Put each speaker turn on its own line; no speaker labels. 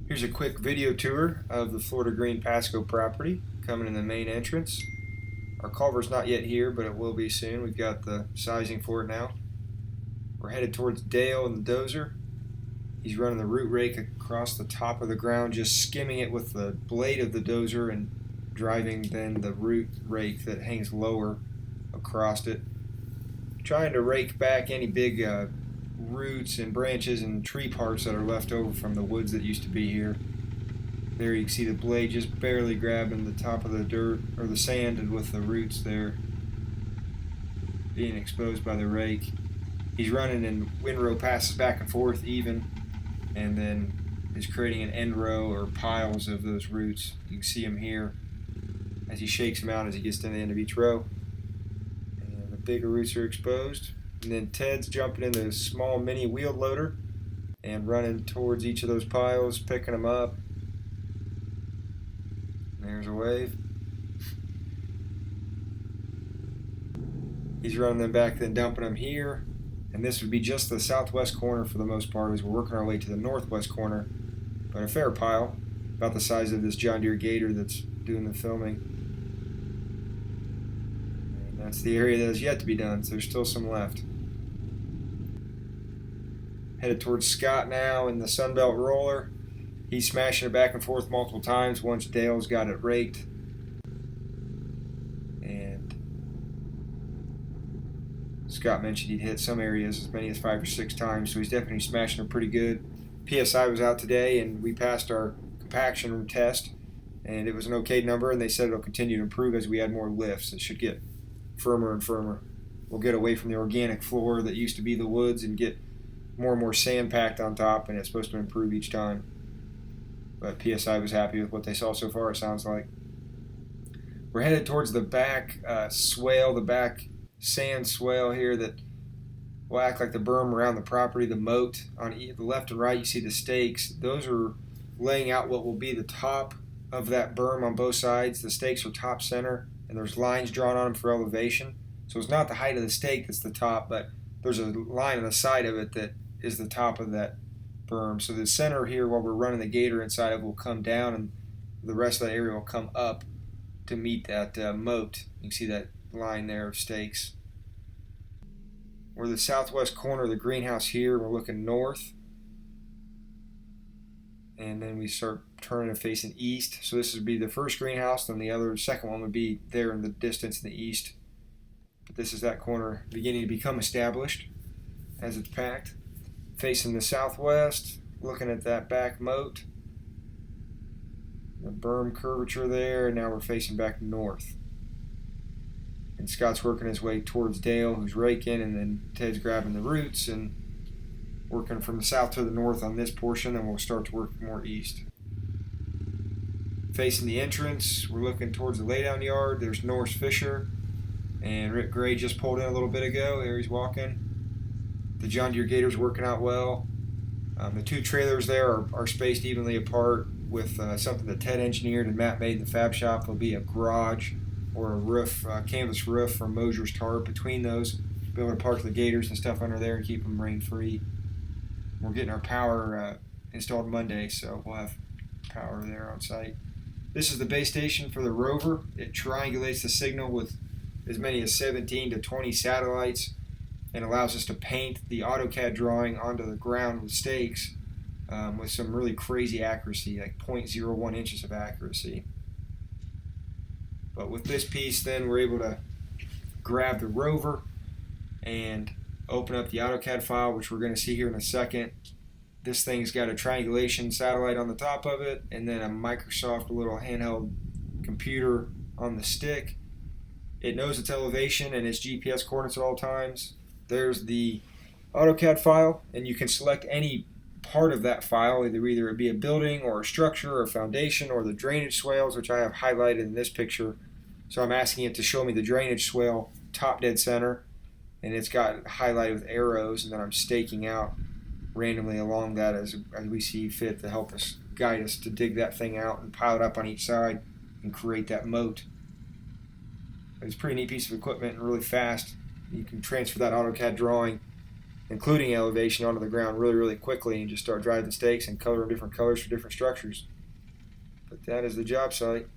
Here's a quick video tour of the Florida Green Pasco property coming in the main entrance. Our culvert's not yet here, but it will be soon. We've got the sizing for it now. We're headed towards Dale and the dozer. He's running the root rake across the top of the ground, just skimming it with the blade of the dozer and driving then the root rake that hangs lower across it. Trying to rake back any big roots and branches and tree parts that are left over from the woods that used to be here. There you can see the blade just barely grabbing the top of the dirt or the sand, and with the roots there being exposed by the rake. He's running in windrow passes back and forth even, and then is creating an end row or piles of those roots. You can see him here as he shakes them out as he gets to the end of each row. And the bigger roots are exposed. And then Ted's jumping in the small mini wheel loader and running towards each of those piles, picking them up. There's a wave. He's running them back, then dumping them here. And this would be just the southwest corner for the most part, as we're working our way to the northwest corner. But a fair pile, about the size of this John Deere Gator that's doing the filming. And that's the area that is yet to be done, so there's still some left. Headed towards Scott now in the Sunbelt roller. He's smashing it back and forth multiple times once Dale's got it raked. And Scott mentioned he'd hit some areas as many as 5 or 6 times, so he's definitely smashing it pretty good. PSI was out today and we passed our compaction test, and it was an okay number, and they said it'll continue to improve as we add more lifts. It should get firmer and firmer. We'll get away from the organic floor that used to be the woods and get more and more sand packed on top, and it's supposed to improve each time. But PSI was happy with what they saw so far, it sounds like. We're headed towards the back swale, the back sand swale here that will act like the berm around the property, the moat. On the left and right you see the stakes. Those are laying out what will be the top of that berm on both sides. The stakes are top center, and there's lines drawn on them for elevation. So it's not the height of the stake that's the top, but there's a line on the side of it that is the top of that berm. So the center here, while we're running the gator inside of, will come down, and the rest of that area will come up to meet that moat. You can see that line there of stakes. We're the southwest corner of the greenhouse here. We're looking north, and then we start turning and facing east. So this would be the first greenhouse, then the second one would be there in the distance in the east. But this is that corner beginning to become established as it's packed. Facing the southwest, looking at that back moat, the berm curvature there, and now we're facing back north. And Scott's working his way towards Dale, who's raking, and then Ted's grabbing the roots and working from the south to the north on this portion, and we'll start to work more east. Facing the entrance, we're looking towards the laydown yard. There's Norris Fisher, and Rick Gray just pulled in a little bit ago. There he's walking. The John Deere Gator's working out well. The 2 trailers there are spaced evenly apart with something that Ted engineered and Matt made in the fab shop. There'll be a garage or a roof, canvas roof from Mosier's tarp between those. Be able to park the Gators and stuff under there and keep them rain free. We're getting our power installed Monday, so we'll have power there on site. This is the base station for the rover. It triangulates the signal with as many as 17 to 20 satellites, and allows us to paint the AutoCAD drawing onto the ground with stakes with some really crazy accuracy, like 0.01 inches of accuracy. But with this piece, then we're able to grab the rover and open up the AutoCAD file, which we're going to see here in a second. This thing's got a triangulation satellite on the top of it, and then a Microsoft little handheld computer on the stick. It knows its elevation and its GPS coordinates at all times. There's the AutoCAD file, and you can select any part of that file, either it be a building or a structure or a foundation or the drainage swales, which I have highlighted in this picture. So I'm asking it to show me the drainage swale top dead center, and it's got highlighted with arrows, and then I'm staking out randomly along that as we see fit to help us guide us to dig that thing out and pile it up on each side and create that moat. It's a pretty neat piece of equipment and really fast. You can transfer that AutoCAD drawing including elevation, onto the ground really quickly and just start driving stakes and color them different colors for different structures. But that is the job site.